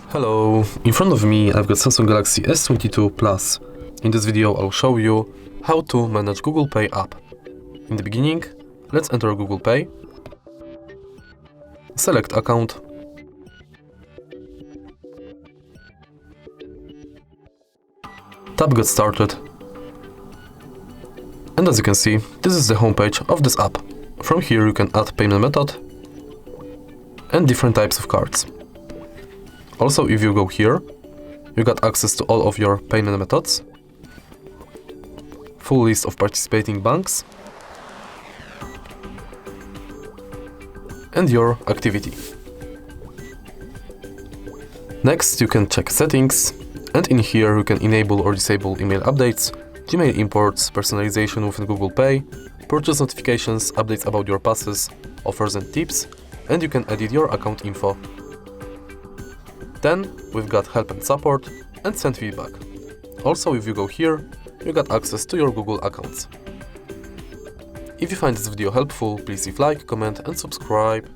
Hello, in front of me I've got Samsung Galaxy S22 Plus. In this video I'll show you how to manage Google Pay app. In the beginning, let's enter Google Pay, select account, tap Get Started, and as you can see, this is the homepage of this app. From here you can add payment method and different types of cards. Also, if you go here, you got access to all of your payment methods, full list of participating banks, and your activity. Next, you can check settings, and in here you can enable or disable email updates, Gmail imports, personalization within Google Pay, purchase notifications, updates about your passes, offers and tips, and you can edit your account info. Then we've got help and support and send feedback. Also, if you go here, you got access to your Google accounts. If you find this video helpful, please leave like, comment and subscribe.